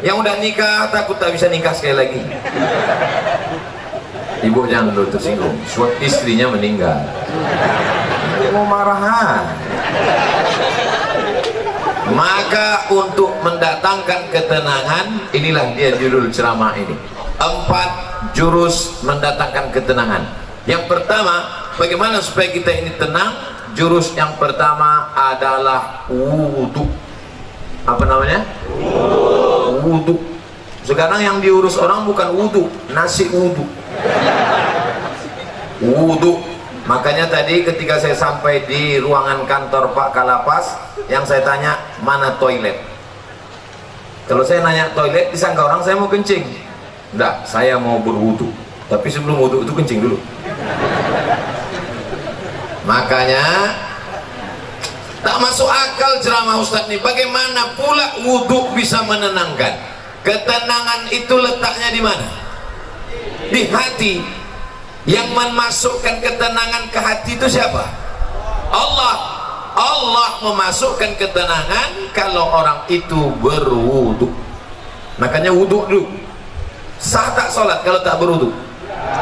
Yang udah nikah takut tak bisa nikah sekali lagi. Ibu jangan dulu tersinggung, suatu istrinya meninggal. Dia mau marahan. Maka untuk mendatangkan ketenangan, inilah dia judul ceramah ini. 4 jurus mendatangkan ketenangan. Yang pertama, bagaimana supaya kita ini tenang? Jurus yang pertama adalah wudhu. Apa namanya? Wudhu. Sekarang yang diurus orang bukan wudhu, nasi wudhu. Wudhu. Makanya tadi ketika saya sampai di ruangan kantor Pak Kalapas, yang saya tanya mana toilet. Kalau saya nanya toilet, disangka orang saya mau kencing. Enggak, saya mau berwudhu. Tapi sebelum wudhu itu kencing dulu. Makanya tak masuk akal ceramah Ustadz ini. Bagaimana pula wudhu bisa menenangkan? Ketenangan itu letaknya di mana? Di hati. Yang memasukkan ketenangan ke hati itu siapa? Allah. Allah memasukkan ketenangan kalau orang itu berwudhu. Makanya wudhu dulu. Sah tak sholat kalau tak berwudhu?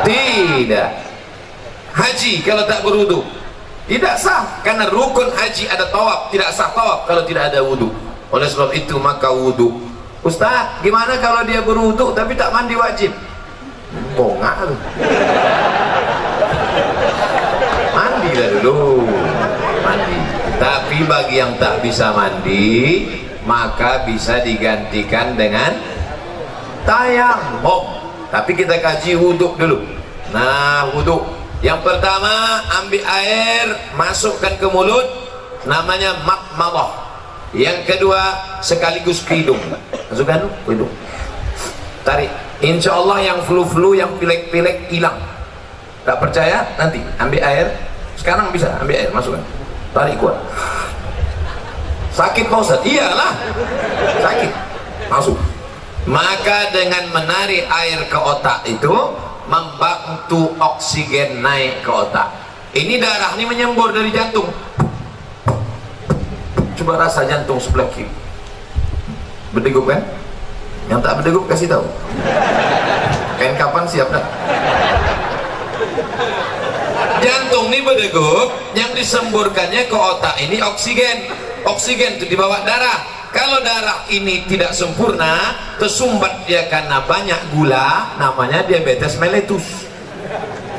Tidak. Haji kalau tak berwudhu? Tidak sah, karena rukun haji ada tawaf, tidak sah tawaf kalau tidak ada wudhu. Oleh sebab itu maka wudhu. Ustaz, gimana kalau dia berwudhu tapi tak mandi wajib? Bongak lu. Mandilah dulu. Mandi. Tapi bagi yang tak bisa mandi, maka bisa digantikan dengan tayamum. Tapi kita kaji wudhu dulu. Nah, wudhu yang pertama, ambil air, masukkan ke mulut, namanya madmadah. Yang kedua, sekaligus ke hidung. Masukkan ke hidung, tarik. Insya Allah yang flu-flu, yang pilek-pilek hilang. Tak percaya? Nanti ambil air. Sekarang bisa ambil air, masukkan, tarik kuat. Sakit Pak Ustaz? Iyalah, sakit. Masuk. Maka dengan menarik air ke otak itu membantu oksigen naik ke otak. Ini darah ini menyembur dari jantung. Coba rasa jantung sebelah kiri. Berdegup kan? Yang tak berdegup kasih tahu. Kain kapan siap dah. Jantung ini berdegup, yang disemburkannya ke otak ini oksigen. Oksigen itu dibawa darah. Kalau darah ini tidak sempurna, tersumbat dia karena banyak gula, namanya diabetes mellitus.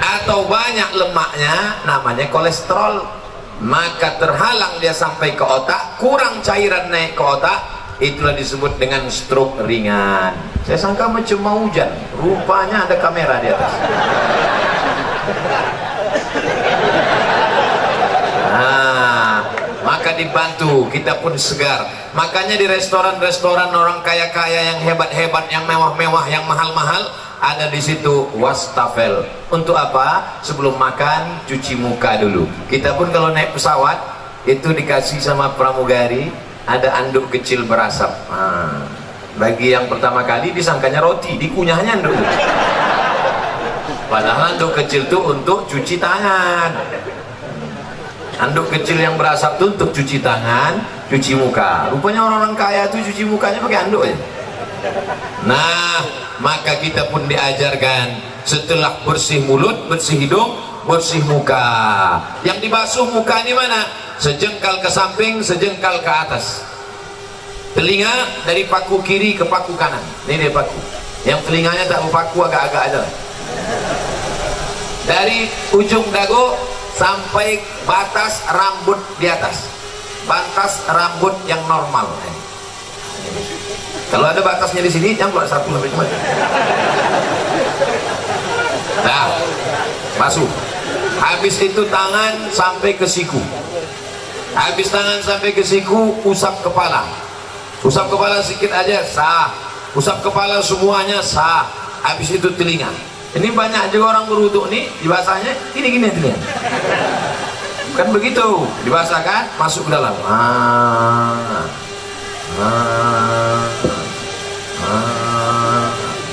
Atau banyak lemaknya, namanya kolesterol. Maka terhalang dia sampai ke otak, kurang cairan naik ke otak, itulah disebut dengan stroke ringan. Saya sangka macam mau hujan, rupanya ada kamera di atas. Maka dibantu, kita pun segar. Makanya di restoran-restoran orang kaya-kaya yang hebat-hebat, yang mewah-mewah, yang mahal-mahal, ada di situ wastafel. Untuk apa? Sebelum makan cuci muka dulu. Kita pun kalau naik pesawat itu dikasih sama pramugari ada anduk kecil berasap. Bagi yang pertama kali disangkanya roti, dikunyahnya anduk. Padahal anduk kecil itu untuk cuci tangan. Anduk kecil yang berasap itu untuk cuci tangan, cuci muka. Rupanya orang-orang kaya itu cuci mukanya pakai anduk aja. Nah, maka kita pun diajarkan setelah bersih mulut, bersih hidung, bersih muka. Yang dibasuh muka ini mana? Sejengkal ke samping, sejengkal ke atas. Telinga dari paku kiri ke paku kanan. Ini dia paku. Yang telinganya tak berpaku, agak-agak aja. Dari ujung dagu sampai batas rambut di atas, batas rambut yang normal. Kalau ada batasnya di sini, yang keluar satu sampai kemana? Nah, masuk. Habis itu tangan sampai ke siku. Habis tangan sampai ke siku, usap kepala. Usap kepala sedikit aja sah. Usap kepala semuanya sah. Habis itu telinga. Ini banyak juga orang berwudhu nih, dibasahnya gini-gini telinga. Bukan begitu, dibasahkan, masuk ke dalam.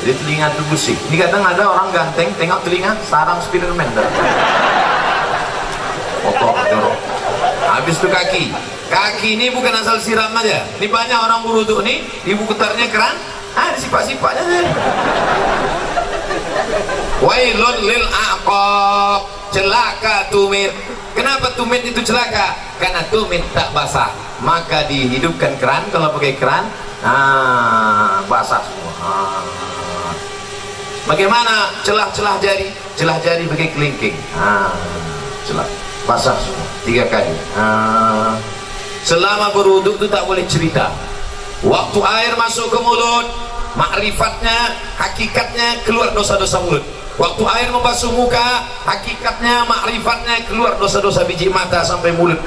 Jadi telinga itu bersih. Ini kadang ada orang ganteng, tengok telinga, sarang Spiderman. Kotor, jorok. Habis itu kaki. Kaki ini bukan asal siram aja. Ini banyak orang berwudhu nih, ibu putarnya Ada sifat-sifatnya. Wailun lil aqab, celaka tumit. Kenapa tumit itu celaka? Karena tumit tak basah, maka dihidupkan keran. Kalau pakai keran, basah semua. Bagaimana celah-celah jari? Celah jari pakai kelingking. Celah basah semua 3 kali. Selama berwudu itu tak boleh cerita. Waktu air masuk ke mulut, makrifatnya, hakikatnya keluar dosa-dosa mulut. Waktu air membasuh muka, hakikatnya, makrifatnya keluar dosa-dosa biji mata sampai mulut,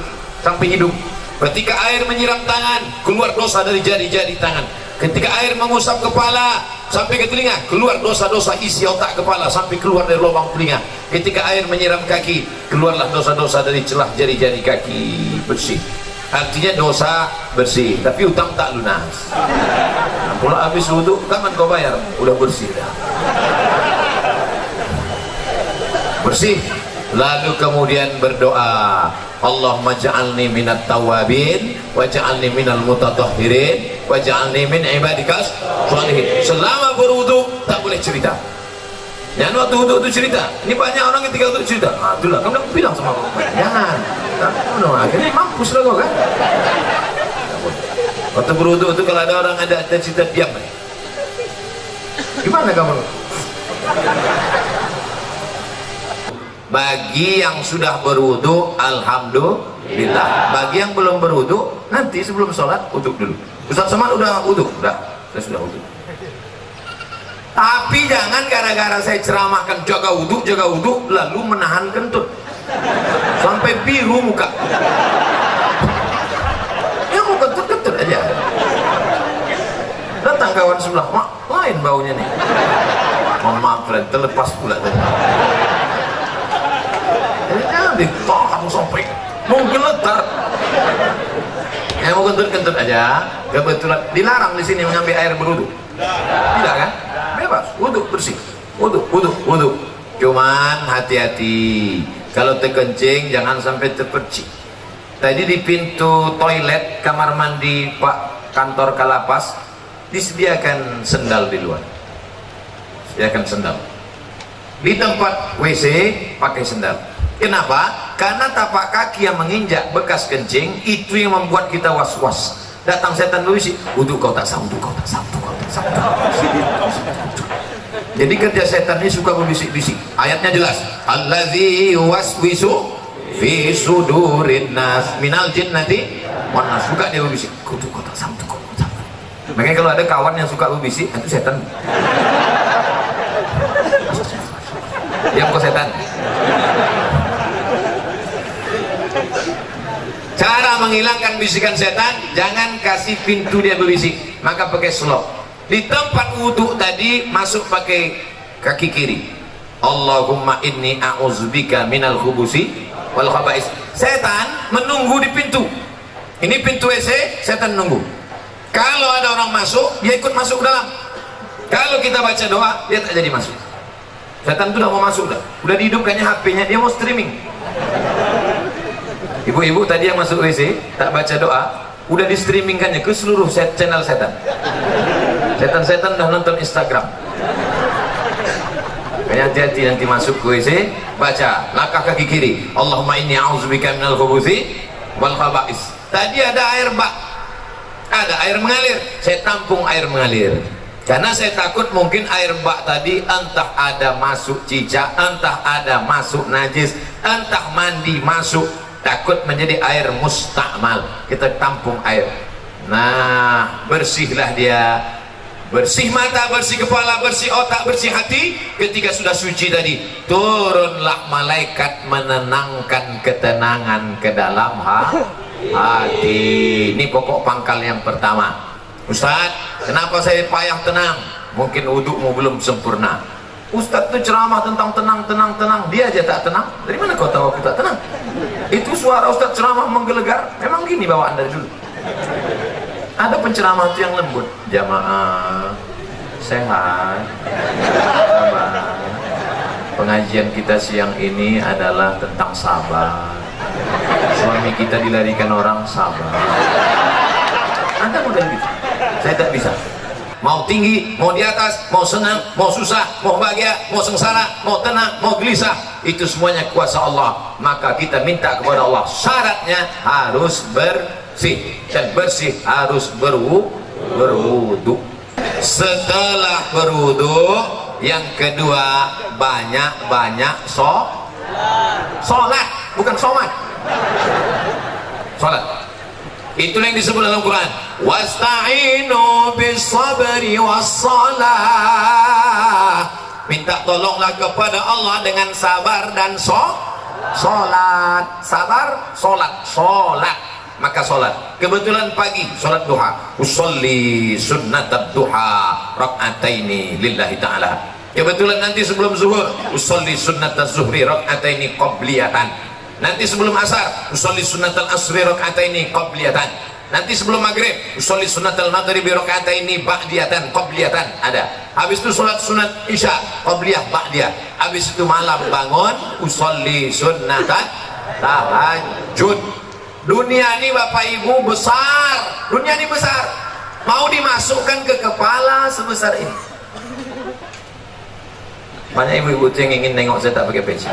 sampai hidung. Ketika air menyiram tangan, keluar dosa dari jari-jari tangan. Ketika air mengusap kepala sampai ke telinga, keluar dosa-dosa isi otak kepala sampai keluar dari lubang telinga. Ketika air menyiram kaki, keluarlah dosa-dosa dari celah jari-jari kaki, bersih. Artinya dosa bersih, tapi utang tak lunas. Pula habis wudu, kapan kau bayar? Udah bersih dah. Bersih. Lalu kemudian berdoa, Allahumma ja'alni minat tawabin wa ja'alni minal mutatahhirin wa ja'alni min ibadikas sholihin. Selama berwudu tak boleh cerita. Jangan waktu wudu itu cerita. Ini banyak orang ketika wudu cerita. Itulah kamu bilang sama aku, jangan. Akhirnya mampus lah kau kan. Waktu berwudu itu kalau ada orang ada cerita, diam. Gimana kamu? Bagi yang sudah berwudu, alhamdulillah. Bagi yang belum berwudu, nanti sebelum sholat wudu dulu. Ustaz Somad udah wudu? Udah, saya sudah wudu. Tapi jangan gara-gara saya ceramahkan jaga wudu, lalu menahan kentut sampai biru muka. Ya mau kentut aja. Datang kawan sebelah, mak, lain baunya nih. Mohon maaf, friend, terlepas pula tadi. Jangan ditahan sampai mau geletar. Yang mau kentut aja. Kebetulan dilarang di sini mengambil air berwudu. Tidak kan? Bebas, wudu bersih. Wudu. Cuman hati-hati. Kalau terkencing jangan sampai terpercik. Tadi di pintu toilet kamar mandi Pak kantor Kalapas disediakan sendal di luar. Sediakan sendal. Di tempat WC pakai sendal. Kenapa? Karena tapak kaki yang menginjak bekas kencing itu yang membuat kita was-was. Datang setan berbisik, wudu kau tak sah, wudu kau tak sah. Jadi kerja setan ini suka berbisik-bisik. Ayatnya jelas, allazi waswisu fi sudurin nas minal jinnati wan nas. Suka dia berbisik, wudu kau tak sah, wudu kau tak sah. Makanya kalau ada kawan yang suka berbisik, itu setan. Diam kau setan. Cara menghilangkan bisikan setan, jangan kasih pintu dia berbisik, maka pakai slop. Di tempat wudhu tadi masuk pakai kaki kiri. Allahumma inni a'udzubika minal khubusi wal khaba'is. Setan menunggu di pintu. Ini pintu WC, setan nunggu. Kalau ada orang masuk, dia ikut masuk ke dalam. Kalau kita baca doa, dia tak jadi masuk. Setan itu udah mau masuk dah. Udah dihidupkannya HP-nya, dia mau streaming. Ibu-ibu tadi yang masuk WC tak baca doa, udah di streamingkannya ke seluruh channel setan. Setan-setan udah nonton Instagram. Hati-hati nanti masuk ke WC, baca langkah kaki kiri, Allahumma inni a'udzubika minal khubuthi wal khaba'is. Tadi ada air bak, ada air mengalir, saya tampung air mengalir. Karena saya takut mungkin air bak tadi entah ada masuk cicak, entah ada masuk najis, entah mandi masuk, takut menjadi air mustakmal. Kita tampung air. Nah, bersihlah dia. Bersih mata, bersih kepala, bersih otak, bersih hati. Ketika sudah suci tadi, turunlah malaikat menenangkan ketenangan ke dalam hati. Ini pokok pangkal yang pertama. Ustaz, kenapa saya payah tenang? Mungkin wudukmu belum sempurna. Ustaz itu ceramah tentang tenang, dia aja tak tenang. Dari mana kau tahu aku tak tenang? Itu suara Ustaz ceramah menggelegar. Memang gini bawaan dari dulu. Ada penceramah itu yang lembut. Jamaah sehat, sabar. Pengajian kita siang ini adalah tentang sabar. Suami kita dilarikan orang, sabar. Anda model gitu. Saya tak bisa. mau tinggi, mau di atas, mau senang, mau susah, mau bahagia, mau sengsara, mau tenang, mau gelisah, itu semuanya kuasa Allah. Maka kita minta kepada Allah, syaratnya harus bersih, dan bersih harus berwudu. Setelah berwudu, yang kedua banyak-banyak sholat, bukan sholat, sholat. Itulah yang disebut dalam Quran, wasta'inu bis-sabri was-salah. Minta tolonglah kepada Allah dengan sabar dan sholat. Sabar, sholat. Maka sholat. Kebetulan pagi sholat duha, usolli sunnatad duha rak'ataini lillahi ta'ala. Kebetulan nanti sebelum zuhur, usolli sunnataz zuhri rak'ataini qabliyatan. Nanti sebelum asar, usolli sunnatal asri rak'ataini qabliyatan. Nanti sebelum maghrib, usolli sunnatal maghribi rak'ataini ba'diyatan qabliyatan. Ada. Habis itu sholat sunat isya qabliyah ba'diyah. Habis itu malam bangun, usolli sunnatat tahajud. Dunia ini Bapak Ibu besar, dunia ini besar, mau dimasukkan ke kepala sebesar ini. Banyak ibu-ibu yang ingin nengok saya tak pakai peci.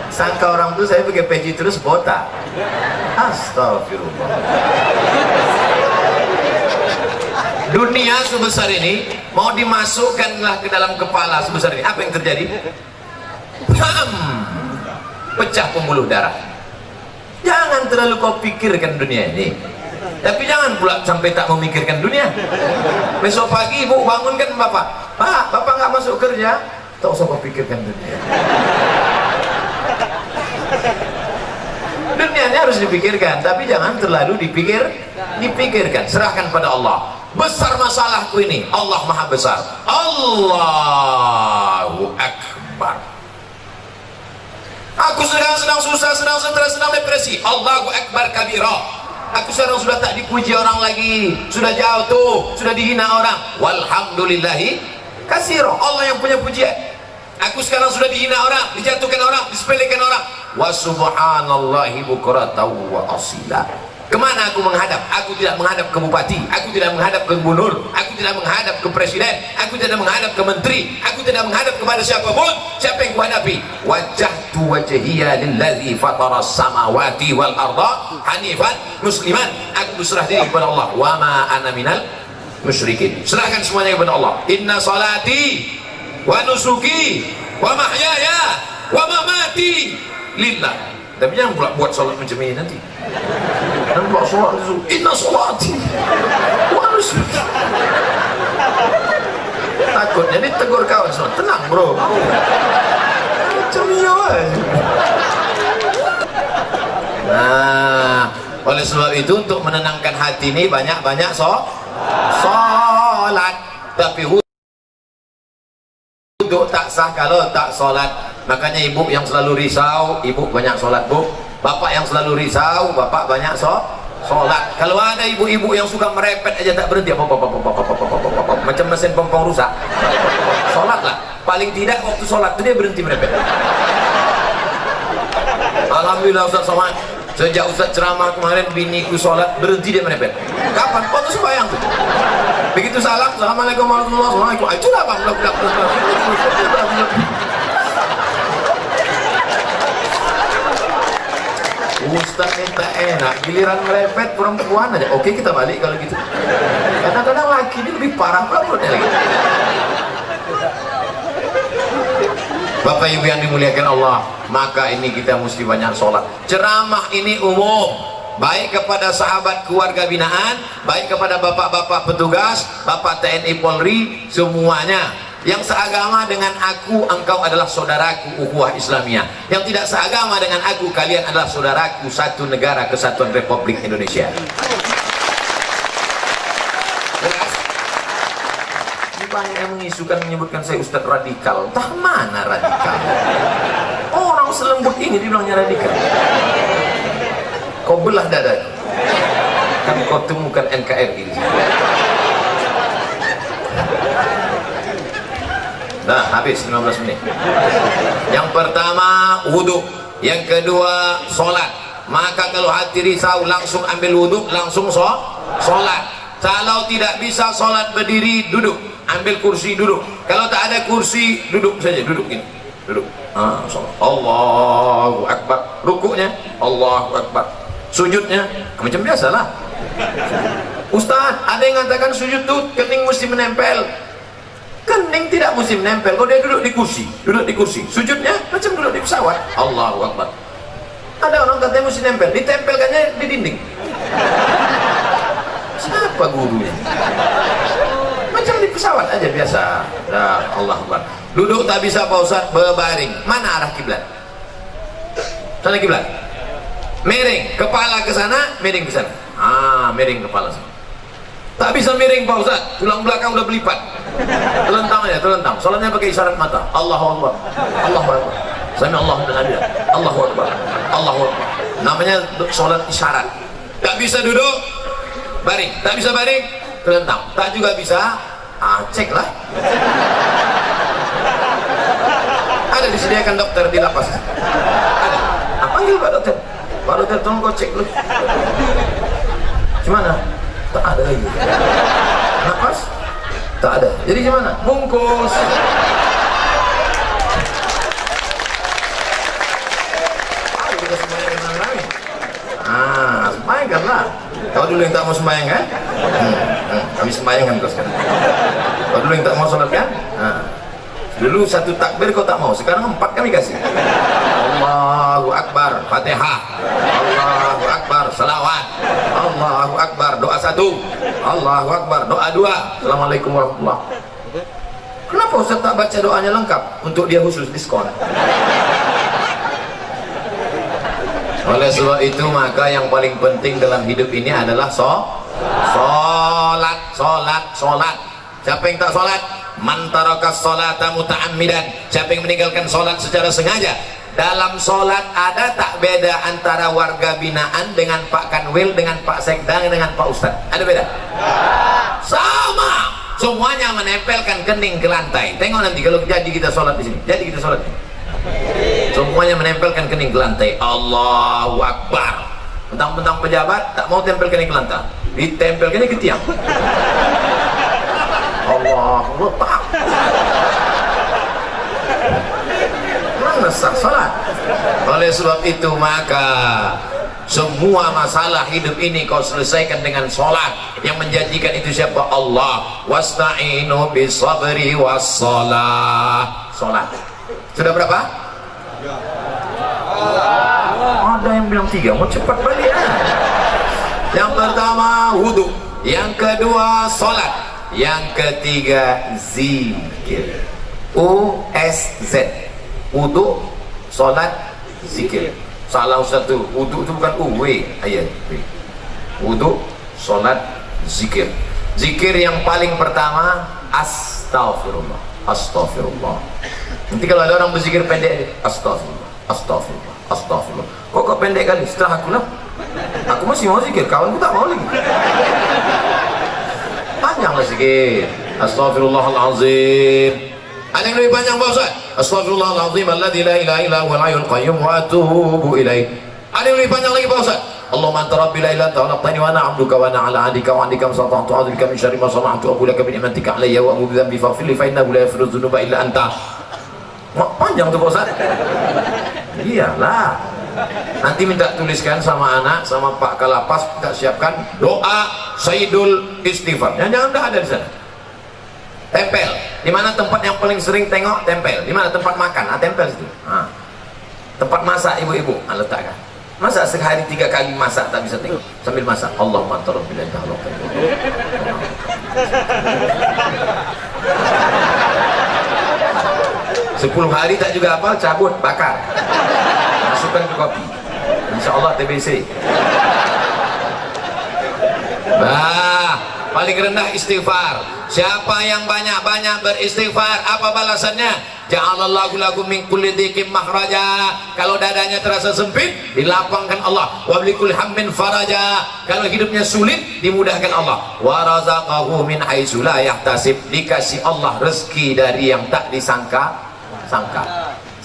Sangka orang tuh saya pakai peci terus botak. Astagfirullah. Dunia sebesar ini mau dimasukkanlah ke dalam kepala sebesar ini. Apa yang terjadi? Pecah pembuluh darah. Jangan terlalu kau pikirkan dunia ini, tapi jangan pula sampai tak memikirkan dunia. Besok pagi ibu bangunkan bapak, Pak, bapak nggak masuk kerja, tak usah kau pikirkan dunia. Dunianya harus dipikirkan, tapi jangan terlalu dipikirkan. Serahkan pada Allah. Besar masalahku ini, Allah maha besar. Allahu Akbar. Aku sedang susah, sedang stres, sedang depresi. Allahu Akbar kabira. Aku sekarang sudah tak dipuji orang lagi, sudah jauh tuh, sudah dihina orang. Walhamdulillahi katsira. Allah yang punya pujian. Aku sekarang sudah dihina orang, dijatuhkan orang, disepelekan orang. Wa subhanallahi bukratan wa asila. Kemana aku menghadap? Aku tidak menghadap ke bupati, aku tidak menghadap ke gubernur, aku tidak menghadap ke presiden, aku tidak menghadap ke menteri, aku tidak menghadap kepada siapapun. Siapa yang kuhadapi? Wajjahtu wajhiya lillazi fataras samawati wal arda hanifan musliman. Aku berserah diri kepada Allah. Wa ma ana minal musyrikin. Serahkan semuanya kepada Allah. Inna salati wa nusuki wa mahyaya wa mamati lillah. Tapi jangan pula buat sholat macam ini nanti. Dan buat sholat itu, inna sholati wa nusuki. Takutnya ditegur kawan semua. Tenang bro, macam iya aja. Nah, oleh sebab itu untuk menenangkan hati ini banyak-banyak sholat. Tapi wudhu tak sah kalau tak sholat. Makanya ibu yang selalu risau, ibu banyak sholat bu. Bapak yang selalu risau, bapak banyak sholat. Kalau ada ibu-ibu yang suka merepet aja tak berhenti, macam mesin pompong rusak. Sholatlah, paling tidak waktu sholat itu dia berhenti merepet. Alhamdulillah Ustaz Somad, sejak Ustaz ceramah kemarin biniku sholat berhenti dia merepet. Kapan? Waktu sembahyang tuh. Begitu salam, assalamualaikum warahmatullahi wabarakatuh. Itulah bang, Ustaz minta enak, giliran merepet perempuan aja. Oke, kita balik kalau gitu. Kadang-kadang laki ini lebih parah pula perutnya lagi. Bapak Ibu yang dimuliakan Allah, maka ini kita mesti banyak sholat. Ceramah ini umum, baik kepada sahabat keluarga binaan, baik kepada bapak-bapak petugas, bapak TNI Polri, semuanya. Yang seagama dengan aku, engkau adalah saudaraku, ukhuwah Islamiyah. Yang tidak seagama dengan aku, kalian adalah saudaraku, satu negara kesatuan Republik Indonesia. Jelas? Ini banyak yang mengisukan, menyebutkan saya Ustadz radikal. Entah mana radikal? Orang selembut ini dibilangnya radikal. Kau belah dada, kan kau temukan NKRI. Nah, habis 15 menit. Yang pertama wudhu, yang kedua sholat, maka kalau hati risau langsung ambil wudhu, langsung sholat. Kalau tidak bisa sholat berdiri, duduk, ambil kursi, duduk. Kalau tak ada kursi, duduk saja, duduk ini, duduk. Sholat. Allahu Akbar. Rukuknya Allahu Akbar, sujudnya macam biasalah. Ustaz, ada yang mengatakan sujud tuh kening mesti menempel. Kening tidak mesti menempel. Kalau dia duduk di kursi, duduk di kursi, sujudnya macam duduk di pesawat. Allahu Akbar. Ada orang katanya mesti nempel, ditempelkannya di dinding. Siapa gurunya? Macam di pesawat aja biasa. Dah, Allah Akbar. Duduk tak bisa Pak Ustaz, berbaring. Mana arah kiblat? Sana kiblat. Miring, kepala ke sana, miring ke sana. Miring kepala sana. Tak bisa miring Pak Ustaz, tulang belakang udah berlipat. Telentang aja, telentang. Soalnya pakai isyarat mata. Allahu Akbar. Allahu Akbar. Sami Allahu liman hamidah. Allahu Akbar. Allahu Akbar. Namanya sholat isyarat. Tak bisa duduk, baring. Tak bisa baring, telentang. Tak juga bisa, cek lah. Ada disediakan dokter di lapas. Ada. Panggil Pak Dokter. Pak Dokter, tolong kau cek dulu. Gimana? Tak ada lagi. Napas? Tak ada. Jadi gimana? Bungkus. Kita sembahyang dengan rame. Sembahyang lah. Kau dulu yang tak mau sembahyang kan? Kami sembahyang kan kau sekarang. Kau dulu yang tak mau sholat kan? Dulu satu takbir kau tak mau, sekarang 4 kami kasih. Allahu Akbar, Fatihah. Allahu Akbar, salawat. Allahu Akbar, doa 1. Allahu Akbar, doa 2. Assalamualaikum warahmatullahi. Kenapa Ustaz tak baca doanya lengkap? Untuk dia khusus diskon. Oleh sebab itu maka yang paling penting dalam hidup ini adalah sholat. Siapa yang tak sholat? Man tarakas sholata muta'ammidan. Siapa yang meninggalkan sholat secara sengaja? Dalam sholat ada tak beda antara warga binaan dengan Pak Kanwil, dengan Pak Sekda, dengan Pak Ustadz? Ada beda? Sama. Semuanya menempelkan kening ke lantai. Tengok nanti kalau jadi kita sholat di sini. Jadi kita sholat. Semuanya menempelkan kening ke lantai. Allahu Akbar. Mentang-mentang pejabat tak mau tempel kening ke lantai, ditempelkannya ke tiang. Allah Akbar. Mana sah salat? Oleh sebab itu maka semua masalah hidup ini kau selesaikan dengan sholat. Yang menjanjikan itu siapa? Allah. Wasta'inu bisabri wassalah. Sholat. Sudah berapa? Ada yang bilang 3, mau cepat balik ya. Yang pertama wudhu, yang kedua sholat, yang ketiga zikir. USZ. Wudhu, sholat, zikir. Salah satu, wudhu itu bukan W ayat. Wudhu, sholat, zikir. Zikir yang paling pertama astaghfirullah. Astaghfirullah. Nanti kalau ada orang berzikir pendek, astaghfirullah, astaghfirullah, astaghfirullah. Kok pendek kali? Setelah aku lah, aku masih mau zikir, kawanku tak mau lagi. Panjanglah zikir. Astaghfirullahalazim. Ada yang lebih panjang Pak Ustaz? Astaghfirullahalazim alladzi la ilaha illa huwal hayyul qayyum wa atubu ilaih. Ada yang lebih panjang lagi Pak Ustaz? Allahumma anta rabbi la ilaha illa anta khalaqtani wa ana 'abduka wa ana 'ala 'ahdika wa 'indika masata'tu a'udzu bika min syarri ma sana'tu wa laka bi ni'matika 'alayya wa a'udzu bi faghfir li fa innahu la yaghfiru dzunuba illa anta. Panjang tuh Pak Ustaz. Iyalah. Nanti minta tuliskan sama anak, sama Pak Kalapas, kita siapkan doa Sayyidul Istighfar. Jangan dah ada di sana. Tempel. Di mana tempat yang paling sering tengok? Tempel. Di mana tempat makan? Tempel situ. Tempat masak ibu-ibu, letakkan. Masa sehari 3 kali masak tak bisa tengok sambil masak. Allahumma anta rabbil ilahi halaqan. 10 hari tak juga apa, cabut, bakar, masukkan ke kopi, insyaallah TBC. Paling rendah istighfar. Siapa yang banyak-banyak beristighfar, apa balasannya? Ja'alallahu lakum min kulli dhiqin makhraja. Kalau dadanya terasa sempit, dilapangkan Allah. Wa bikulli hammin faraja. Kalau hidupnya sulit, dimudahkan Allah. Wa razaqahu min haitsu la yahtasib. Dikasih Allah rezeki dari yang tak disangka.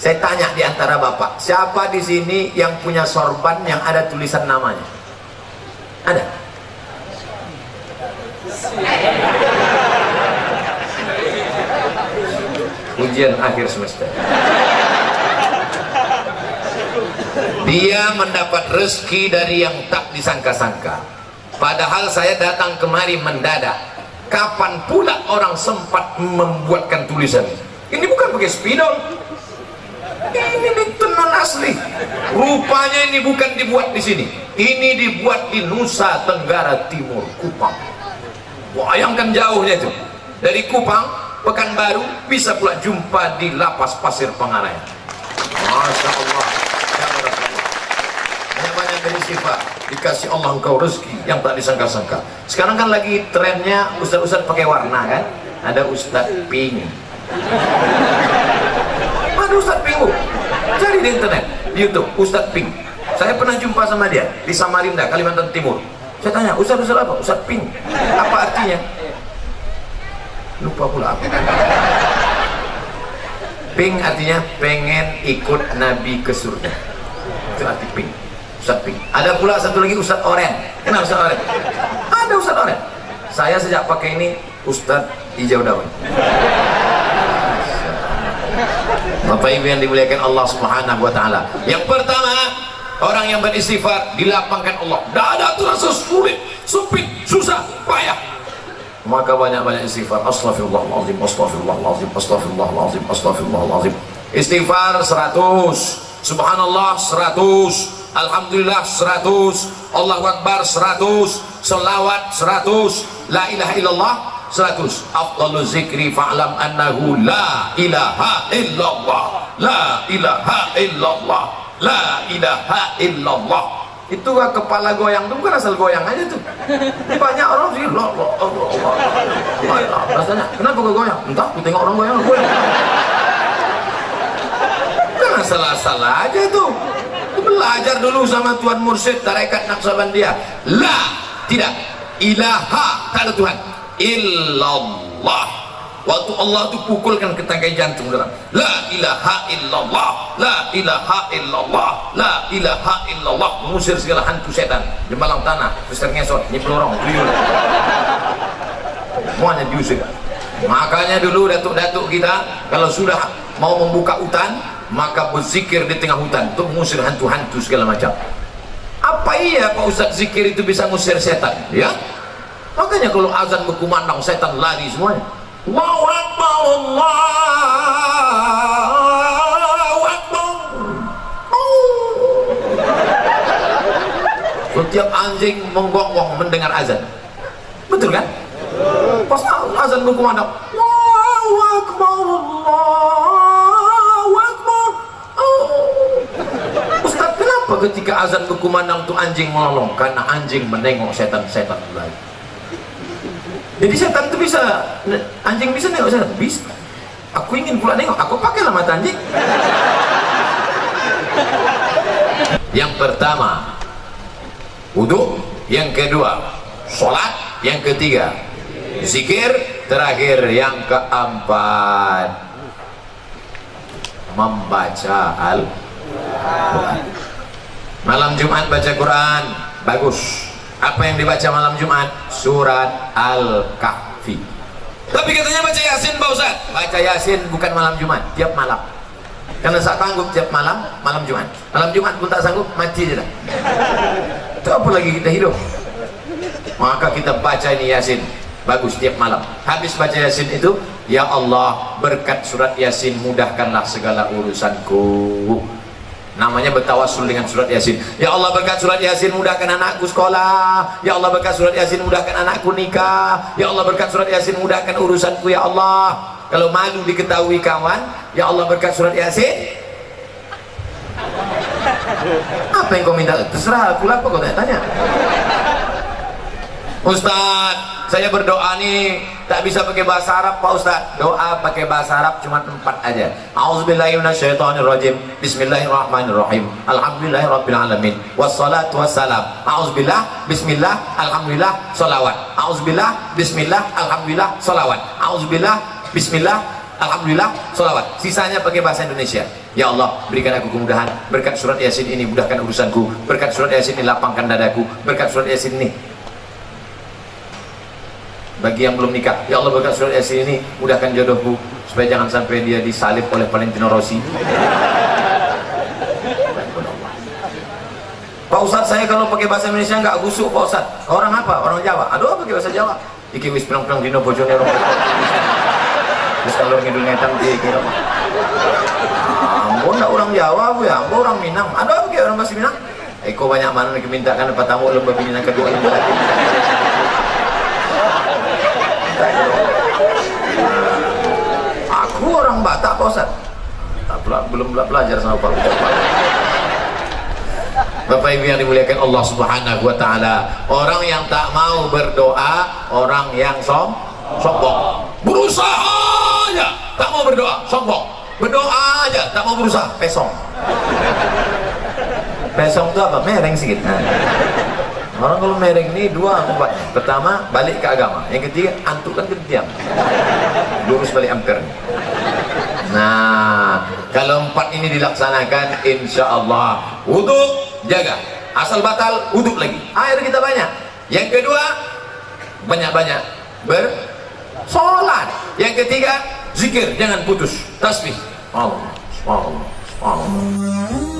Saya tanya di antara bapak, siapa di sini yang punya sorban yang ada tulisan namanya? Ada? Ujian akhir semester. Dia mendapat rezeki dari yang tak disangka-sangka. Padahal saya datang kemari mendadak. Kapan pula orang sempat membuatkan tulisan? Ini bukan pakai spidol. Ini tenun asli. Rupanya ini bukan dibuat di sini. Ini dibuat di Nusa Tenggara Timur, Kupang. Bayangkan jauhnya itu. Dari Kupang, Pekanbaru, bisa pula jumpa di Lapas Pasir Pangarayan. Masya Allah. Banyak beristighfar, dikasih Allah engkau rezeki yang tak disangka-sangka. Sekarang kan lagi trennya ustaz-ustaz pakai warna kan? Ada Ustaz Pink. Ada Ustaz Pink. Cari di internet, di YouTube, Ustaz Pink. Saya pernah jumpa sama dia di Samarinda, Kalimantan Timur. Saya tanya, Ustaz apa? Ustaz Pink. Apa artinya? Lupa pula apa. Pink artinya pengen ikut Nabi ke surga. Itu arti Pink. Ustaz Pink. Ada pula satu lagi Ustaz Oren. Kenal Ustaz Oren? Ada Ustaz Oren. Saya sejak pakai ini Ustaz hijau daun. Bapak Ibu yang dimuliakan Allah Subhanahu wa taala. Yang pertama, orang yang beristighfar dilapangkan Allah. Tidak ada terasa sulit, sempit, susah, payah. Maka banyak-banyak istighfar. Astaghfirullahaladzim, astaghfirullahaladzim, astaghfirullahaladzim, astaghfirullahaladzim. Istighfar 100, subhanallah 100, alhamdulillah 100, Allahu Akbar 100, selawat 100, la ilaha illallah 100. Afdalu zikri fa'lam annahu la ilaha illallah, la ilaha illallah, la ilaha illallah. Itu kepala goyang itu bukan asal goyang aja tuh. Banyak orang sih Allah. Rasanya kenapa kok goyang? Entah, aku tengok orang goyang. Jangan salah-salah aja tuh. Belajar dulu sama Tuan Mursyid Tarekat Naqsabandiyah. La, tidak, ilaha, tak ada Tuhan, illallah. Waktu Allah itu pukulkan ke tangkai jantung dalam la ilaha illallah, la ilaha illallah, la ilaha illallah, mengusir segala hantu setan di malang tanah, besar ngesot, nyepelorong, tuyul, semuanya diusir. Makanya dulu datuk-datuk kita kalau sudah mau membuka hutan, maka berzikir di tengah hutan untuk mengusir hantu-hantu segala macam. Apa iya Pak Ustaz zikir itu bisa mengusir setan? Ya, makanya kalau azan berkumandang setan lari semuanya. Allahu Akbar, Allahu Akbar. Setiap anjing menggonggong mendengar azan. Betul kan? Pas azan berkumandang, Allahu Akbar, Allahu Akbar. Ustaz, kenapa ketika azan berkumandang tuh anjing melolong? Karena anjing menengok setan-setan lain. Jadi setan itu bisa, anjing bisa nengok setan? Bisa. Aku ingin pula nengok, aku pakailah mata anjing. Yang pertama wudu, yang kedua sholat, yang ketiga zikir, terakhir yang keempat membaca Al-Quran. Malam Jumat baca Quran, bagus. Apa yang dibaca malam Jumat? Surat Al-Kahfi. Tapi katanya baca Yasin Pak Ustaz. Baca Yasin bukan malam Jumat, tiap malam. Karena tak sanggup tiap malam, malam Jumat. Malam Jumat pun tak sanggup, mati je dah. Itu apa lagi kita hidup? Maka kita baca ini Yasin, bagus tiap malam. Habis baca Yasin itu, ya Allah berkat surat Yasin mudahkanlah segala urusanku. Namanya bertawassul dengan surat Yasin. Ya Allah berkat surat Yasin mudahkan anakku sekolah. Ya Allah berkat surat Yasin mudahkan anakku nikah. Ya Allah berkat surat Yasin mudahkan urusanku ya Allah. Kalau malu diketahui kawan, ya Allah berkat surat Yasin. Apa yang kau minta? Terserah aku lah, apa kau tanya? Ustaz, saya berdoa nih tak bisa pakai bahasa Arab Pak Ustaz. Doa pakai bahasa Arab cuma 4 aja. A'udzubillahi minasyaitonirrajim. Bismillahirrahmanirrahim. Alhamdulillahirabbil alamin. Wassalatu wassalam. A'udzubillah, bismillah, alhamdulillah, shalawat. A'udzubillah, bismillah, alhamdulillah, shalawat. A'udzubillah, bismillah, alhamdulillah, sholawat. Sisanya pakai bahasa Indonesia. Ya Allah, berikan aku kemudahan. Berkat surat Yasin ini mudahkan urusanku. Berkat surat Yasin ini lapangkan dadaku. Berkat surat Yasin ini, bagi yang belum nikah, ya Allah berkat surat Yasin ini mudahkan jodohku, supaya jangan sampai dia disalib oleh Valentino Rossi. Pak Ustadz, saya kalau pakai bahasa Indonesia nggak gusuk Pak Ustadz. Orang apa? Orang Jawa. Aduh, pakai bahasa Jawa. Iki wis pirang-pirang dino bojone rong. Wis kalau ngidul ngetan iki. Ampun, ndak orang Jawa bu ya, ampun orang Minang. Aduh, pakai orang bahasa Minang. Eko banyak mana dimintakan apa tamu lomba bini kedua lomba lagi. Aku orang Batak Pak Ustadz. Belum belajar sama Pak Ustadz. Bapak Ibu yang dimuliakan Allah Subhanahu wa taala, orang yang tak mau berdoa, orang yang sombong. Berusaha aja tak mau berdoa, sombong. Berdoa aja tak mau berusaha, pesong. Pesong itu apa? Mereng sedikit. Orang kalau mereng ini dua obatnya. Pertama, balik ke agama. Yang ketiga, antuk kan diam. Lurus balik ampere. Nah, kalau 4 ini dilaksanakan, insya Allah wudhu jaga, asal batal wudhu lagi, air kita banyak. Yang kedua, banyak-banyak bersolat. Yang ketiga, zikir jangan putus, tasbih. Allah, Allah, Allah.